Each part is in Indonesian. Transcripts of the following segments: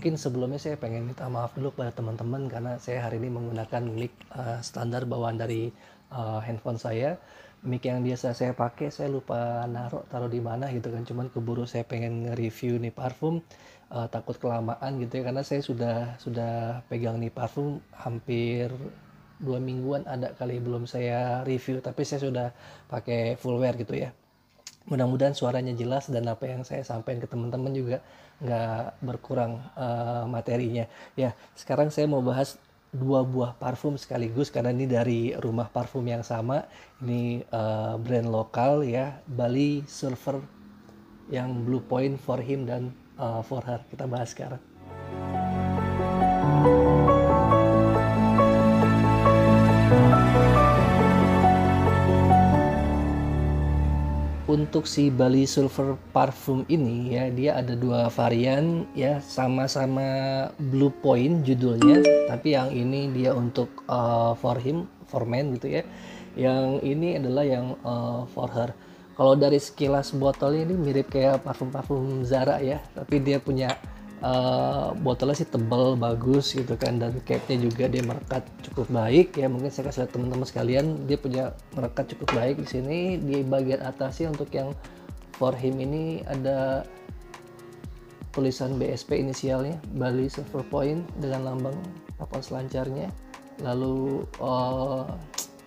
Mungkin sebelumnya saya pengen minta maaf dulu pada teman-teman karena saya hari ini menggunakan mic standar bawaan dari handphone saya. Mic yang biasa saya pakai saya lupa taruh di mana gitu kan. Cuman keburu saya pengen nge-review nih parfum, takut kelamaan gitu ya karena saya sudah pegang nih parfum hampir 2 mingguan ada kali belum saya review, tapi saya sudah pakai full wear gitu ya. Mudah-mudahan suaranya jelas dan apa yang saya sampaikan ke teman-teman juga nggak berkurang materinya. Ya, sekarang saya mau bahas 2 buah parfum sekaligus karena ini dari rumah parfum yang sama. Ini brand lokal ya, Bali Surfer yang Blue Point for him dan for her. Kita bahas sekarang. Untuk si Bali Sulfur Parfum ini ya, dia ada 2 varian ya, sama-sama Blue Point judulnya, tapi yang ini dia untuk for him, for men gitu ya. Yang ini adalah yang for her. Kalau dari sekilas botolnya ini mirip kayak parfum-parfum Zara ya, tapi dia punya botolnya sih tebal bagus gitu kan, dan capnya juga dia merekat cukup baik ya. Mungkin saya kasih lihat teman-teman sekalian, dia punya merekat cukup baik di sini. Di bagian atasnya untuk yang for him ini ada tulisan BSP inisialnya, Bali Silver Point, dengan lambang papan selancarnya. Lalu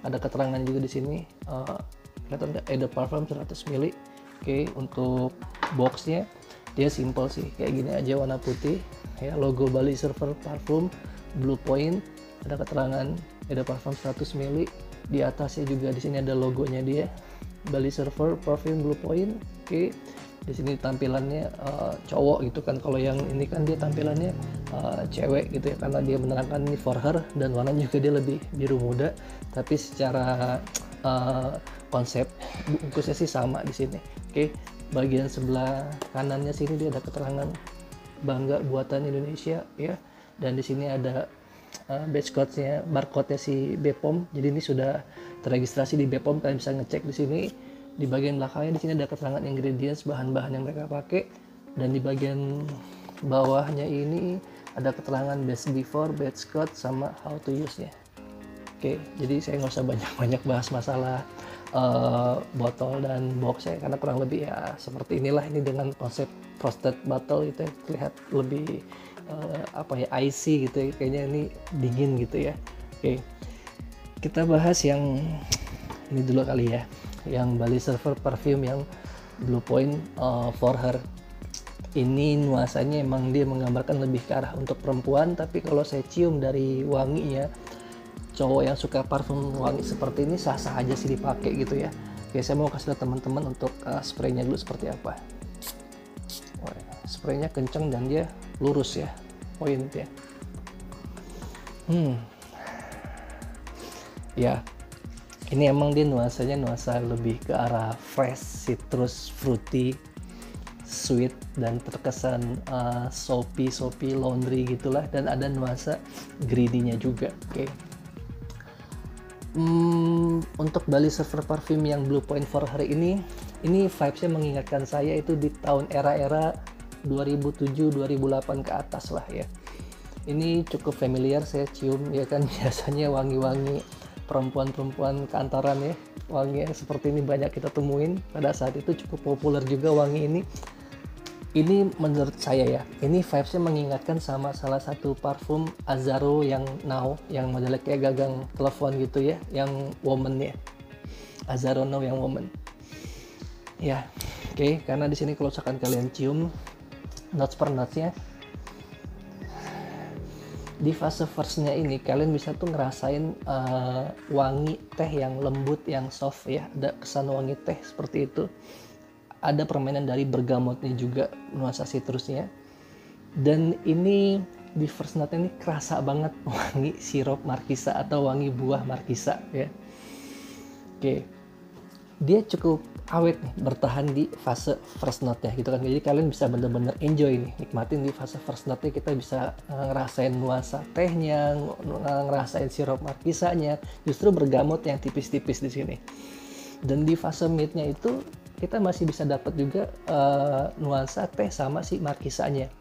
ada keterangan juga di sini, kelihatan ada parfum 100 ml. Oke, untuk boxnya dia simple sih, kayak gini aja, warna putih ya, logo Bali Silver Parfum Blue Point, ada keterangan ada parfum 100 ml. Di atasnya juga di sini ada logonya dia, Bali Silver Parfum Blue Point. Oke, di sini tampilannya cowok gitu kan. Kalau yang ini kan dia tampilannya cewek gitu ya, karena dia menerangkan ini for her, dan warnanya juga dia lebih biru muda, tapi secara konsep bungkusnya sih sama di sini. Oke, bagian sebelah kanannya sini dia ada keterangan bangga buatan Indonesia ya, dan di sini ada badge code-nya, barcode-nya si BPOM. Jadi ini sudah terregistrasi di BPOM, kalian bisa ngecek di sini. Di bagian belakangnya di sini ada keterangan ingredients, bahan-bahan yang mereka pakai, dan di bagian bawahnya ini ada keterangan best before, batch code, sama how to use-nya. Oke, jadi saya nggak usah banyak-banyak bahas masalah botol dan box ya, karena kurang lebih ya seperti inilah. Ini dengan konsep frosted bottle itu ya, terlihat lebih icy gitu ya, kayaknya ini dingin gitu ya. Oke, kita bahas yang ini dulu kali ya, yang Bali Silver Perfume yang Blue Point for her. Ini nuansanya emang dia menggambarkan lebih ke arah untuk perempuan, tapi kalau saya cium dari wanginya, cowok yang suka parfum wangi seperti ini sah-sah aja sih dipakai gitu ya. Oke, saya mau kasih lihat teman-teman untuk spraynya dulu seperti apa. Spraynya kenceng dan dia lurus ya, point ya. Ya, ini emang dia nuansanya nuansa lebih ke arah fresh, citrus, fruity, sweet, dan terkesan soapy, laundry gitulah, dan ada nuansa greedy-nya juga. Oke. Untuk Bali Silver Parfum yang Blue Point for her ini vibes-nya mengingatkan saya itu di tahun era-era 2007-2008 ke atas lah ya. Ini cukup familiar, saya cium ya kan, biasanya wangi-wangi perempuan-perempuan kantoran ya, wangi yang seperti ini banyak kita temuin pada saat itu, cukup populer juga wangi ini. Ini menurut saya ya, ini vibes-nya mengingatkan sama salah satu parfum Azzaro yang now, yang modelnya kayak gagang telepon gitu ya, yang woman ya, Azzaro now yang woman ya. Oke, karena di sini kalau misalkan kalian cium notes per notes-nya, di fase first-nya ini kalian bisa tuh ngerasain wangi teh yang lembut, yang soft ya, ada kesan wangi teh seperti itu. Ada permainan dari bergamotnya juga, nuansa citrusnya. Dan ini di first note ini kerasa banget wangi sirup markisa atau wangi buah markisa ya. Oke, dia cukup awet nih, bertahan di fase first note-nya gitu kan. Jadi kalian bisa bener-bener enjoy nih, nikmatin di fase first note-nya. Kita bisa ngerasain nuansa tehnya, ngerasain sirup markisanya, justru bergamot yang tipis-tipis di sini. Dan di fase mid-nya itu kita masih bisa dapat juga nuansa teh sama si markisanya.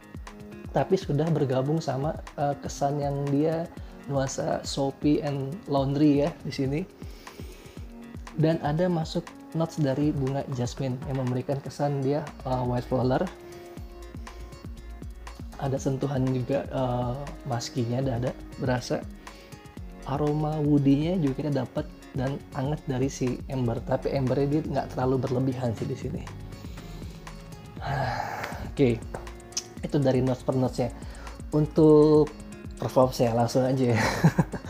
tapi sudah bergabung sama kesan yang dia nuansa soapy and laundry ya di sini. Dan ada masuk notes dari bunga jasmine yang memberikan kesan dia white flower. Ada sentuhan juga musky-nya, ada berasa aroma woody-nya juga kita dapat, dan hangat dari si ember, tapi embernya dia nggak terlalu berlebihan sih di sini. Oke, itu dari notes per notes-nya. Untuk perform saya langsung aja ya.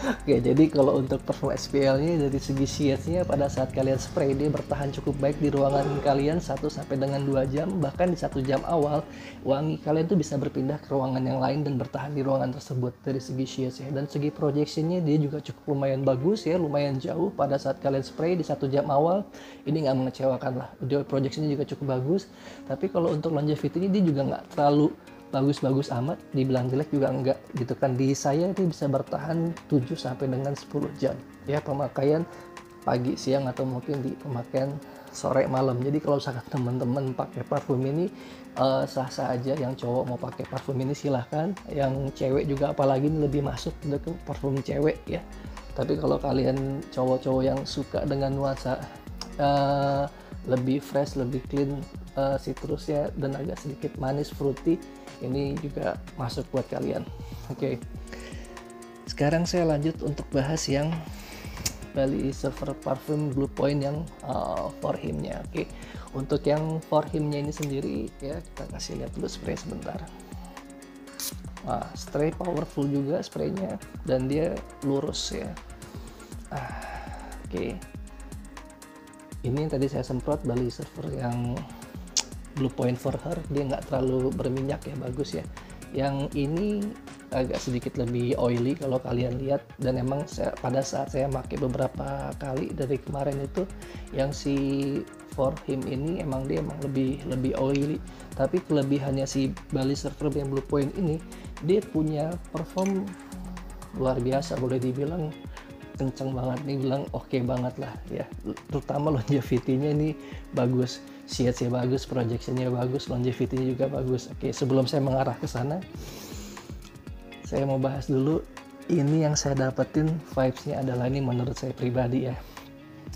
Oke, jadi kalau untuk perform SPL-nya dari segi shades-nya, pada saat kalian spray dia bertahan cukup baik di ruangan kalian 1 sampai dengan 2 jam, bahkan di 1 jam awal wangi kalian tuh bisa berpindah ke ruangan yang lain dan bertahan di ruangan tersebut dari segi shades-nya. Dan segi projection-nya dia juga cukup lumayan bagus ya, lumayan jauh pada saat kalian spray di 1 jam awal. Ini nggak mengecewakan lah, projection-nya juga cukup bagus. Tapi kalau untuk longevity-nya dia juga nggak terlalu bagus-bagus amat, dibilang jelek juga enggak gitu kan. Di saya ini bisa bertahan 7 sampai dengan 10 jam ya, pemakaian pagi, siang, atau mungkin di pemakaian sore malam. Jadi kalau misalkan teman-teman pakai parfum ini sah-sah aja. Yang cowok mau pakai parfum ini silahkan, yang cewek juga apalagi ini lebih masuk ke parfum cewek ya. Tapi kalau kalian cowok-cowok yang suka dengan nuansa lebih fresh, lebih clean, citrusnya dan agak sedikit manis fruity, ini juga masuk buat kalian. Oke. Sekarang saya lanjut untuk bahas yang Bali Surfer Parfum Blue Point yang for him-nya. Oke. Untuk yang for him-nya ini sendiri ya, kita kasih lihat dulu spray sebentar. Spray powerful juga spraynya, dan dia lurus ya. Oke. Ini yang tadi saya semprot Bali Surfer yang Blue Point for her, dia nggak terlalu berminyak ya, bagus ya. Yang ini agak sedikit lebih oily kalau kalian lihat, dan emang pada saat saya pakai beberapa kali dari kemarin itu, yang si for him ini emang dia lebih oily. Tapi kelebihannya si Bali Surfer yang Blue Point ini, dia punya perform luar biasa, boleh dibilang kenceng banget nih, bilang oke banget lah ya. Terutama longevity-nya ini bagus, shades-nya bagus, projection-nya bagus, longevity-nya juga bagus. Oke, sebelum saya mengarah ke sana, saya mau bahas dulu ini yang saya dapetin vibes-nya adalah ini menurut saya pribadi ya.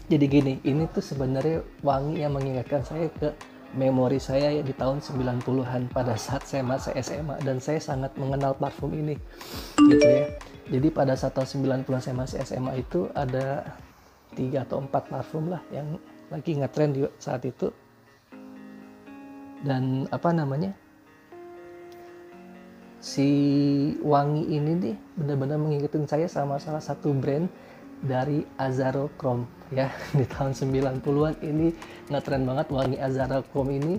Jadi gini, ini tuh sebenarnya wangi yang mengingatkan saya ke memori saya ya di tahun 90-an pada saat saya masih SMA, dan saya sangat mengenal parfum ini gitu ya. Jadi pada saat tahun 90-an saya masih SMA itu ada 3 atau 4 parfum lah yang lagi ngetrend di saat itu. Dan si wangi ini nih benar-benar mengingatkan saya sama salah satu brand dari Azzaro Chrome ya. Di tahun 90-an ini ngetrend banget wangi Azzaro Chrome ini,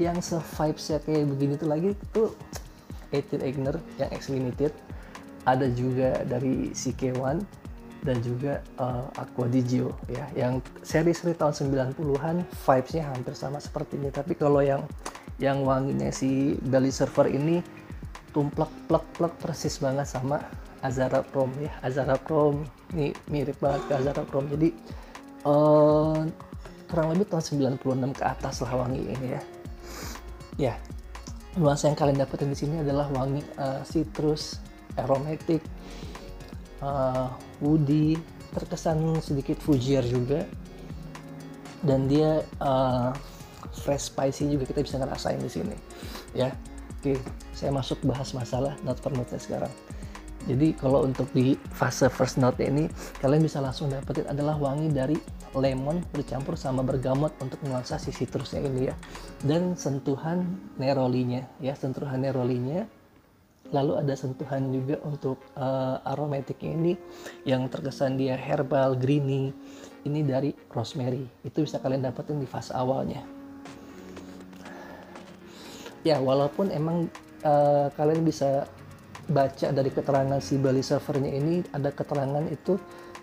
yang se-vibes-nya kayak begini tuh lagi tuh 18 Egner yang X Limited. Ada juga dari CK1 dan juga Aqua di Gio ya, yang seri-seri tahun 90-an vibes-nya hampir sama seperti ini. Tapi kalau yang wanginya si Bali Surfer ini tumplek plek persis banget sama Azzaro Chrome ya. Azzaro Chrome ini mirip banget ke Azzaro Chrome. Jadi kurang lebih tahun 96 ke atas lah wangi ini ya. Ya, nuansa yang kalian dapetin di sini adalah wangi citrus, aromatic, woody, terkesan sedikit fougere juga, dan dia fresh spicy juga kita bisa ngerasain di sini ya. Oke, saya masuk bahas masalah note per note sekarang. Jadi kalau untuk di fase first note ini, kalian bisa langsung dapetin adalah wangi dari lemon bercampur sama bergamot untuk nuansa si citrusnya ini ya, dan sentuhan nerolinya ya, lalu ada sentuhan juga untuk aromatiknya ini yang terkesan dia herbal, greeny, ini dari rosemary. Itu bisa kalian dapetin di fase awalnya ya. Walaupun emang kalian bisa baca dari keterangan si Bali Surfer-nya ini, ada keterangan itu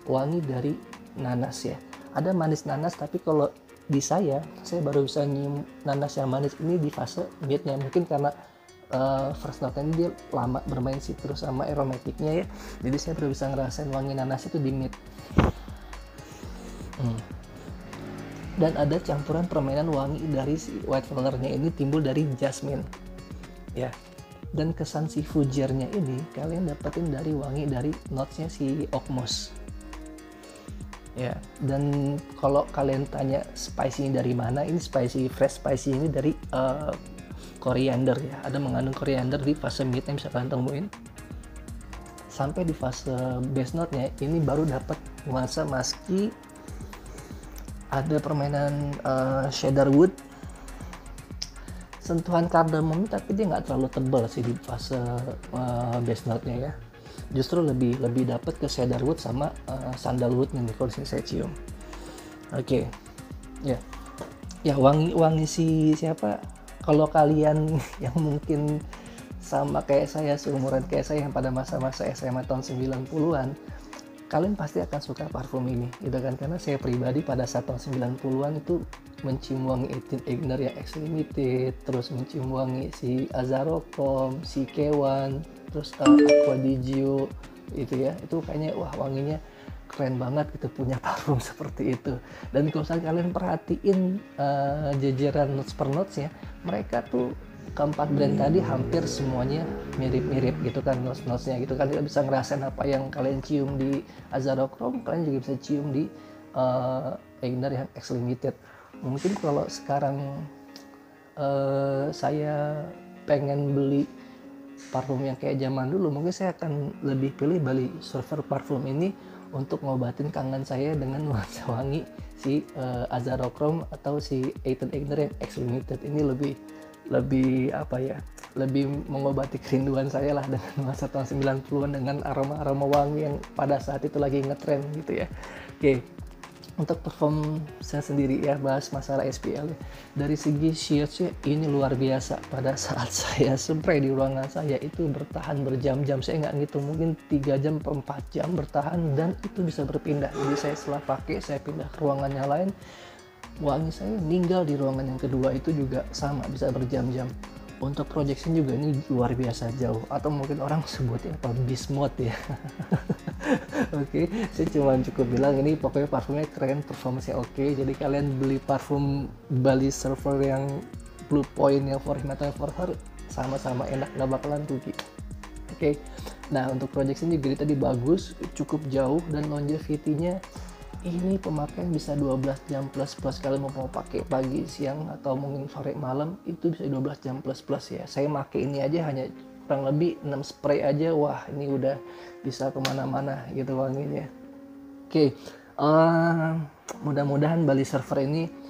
wangi dari nanas ya, ada manis nanas. Tapi kalau di saya baru bisa nyium nanas yang manis ini di fase mid-nya, mungkin karena first note ini dia lama bermain citrus sama aromatiknya ya, jadi saya baru bisa ngerasain wangi nanas itu di mid. Dan ada campuran permainan wangi dari si white flower-nya ini timbul dari jasmine ya. Dan kesan si Fougère-nya ini kalian dapetin dari wangi dari notes-nya si Oakmoss. Ya, dan kalau kalian tanya spicy dari mana, ini fresh spicy ini dari koriander ya. Ada mengandung koriander di fase mid-nya bisa kalian temuin. Sampai di fase base note-nya ini baru dapat nuansa musky, ada permainan cedarwood, sentuhan cardamom, tapi dia nggak terlalu tebal sih di fase base note-nya ya. Justru lebih dapat ke cedarwood sama sandalwood nih kalau saya cium. Oke. Ya. Ya, wangi si siapa? Kalau kalian yang mungkin sama kayak saya, seumuran kayak saya yang pada masa-masa SMA tahun 90-an, kalian pasti akan suka parfum ini gitu kan, karena saya pribadi pada saat tahun 90-an itu mencium wangi 18 Egner yang X Limited, terus mencium wangi si Azarochrom, si K1, terus Aqua di Gio itu ya, itu kayaknya wah wanginya keren banget gitu punya parfum seperti itu. Dan kalau kalian perhatiin jajaran notes per notes ya, mereka tuh keempat brand tadi hampir semuanya mirip-mirip gitu kan notes-notesnya gitu kan. Kita bisa ngerasain apa yang kalian cium di Azarochrom, kalian juga bisa cium di Egner yang X Limited. Mungkin kalau sekarang saya pengen beli parfum yang kayak zaman dulu, mungkin saya akan lebih pilih Bali Surfer parfum ini untuk ngobatin kangen saya dengan nuansa wangi si Azarochrom atau si 18 Egner yang X Limited. Ini lebih apa ya, lebih mengobati kerinduan saya lah dengan nuansa tahun 90-an dengan aroma-aroma wangi yang pada saat itu lagi ngetren gitu ya. Oke, untuk parfum saya sendiri ya, bahas masalah SPL ya. Dari segi shieldnya ini luar biasa. Pada saat saya spray di ruangan saya itu bertahan berjam-jam, saya nggak ngitung, mungkin 3 jam per 4 jam bertahan, dan itu bisa berpindah. Jadi saya setelah pakai, saya pindah ke ruangan yang lain, wangi saya meninggal di ruangan yang kedua itu juga sama, bisa berjam-jam. Untuk projection juga ini luar biasa jauh, atau mungkin orang sebutnya apa, beast mode ya. Oke, saya cuma cukup bilang ini pokoknya parfumnya keren, performanya oke. Jadi kalian beli parfum Bali Surfer yang Blue Point yang For Him atau For Her sama-sama enak, nggak bakalan rugi. Oke, nah untuk projection juga tadi bagus, cukup jauh, dan longevity-nya ini pemakaian bisa 12 jam plus kalau mau pakai pagi, siang, atau mungkin sore malam itu bisa 12 jam plus ya. Saya pakai ini aja hanya kurang lebih 6 spray aja, wah ini udah bisa kemana-mana gitu wanginya. Oke, mudah-mudahan Bali Surfer ini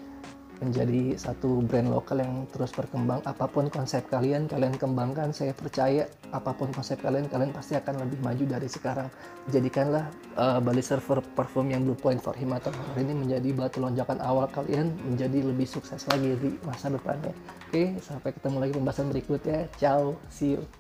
menjadi satu brand lokal yang terus berkembang. Apapun konsep kalian kembangkan. Saya percaya apapun konsep kalian pasti akan lebih maju dari sekarang. Jadikanlah Bali Surfer parfum yang Blue Point For Him atau ini menjadi batu lonjakan awal kalian menjadi lebih sukses lagi di masa depannya. Oke, sampai ketemu lagi pembahasan berikutnya. Ciao, see you.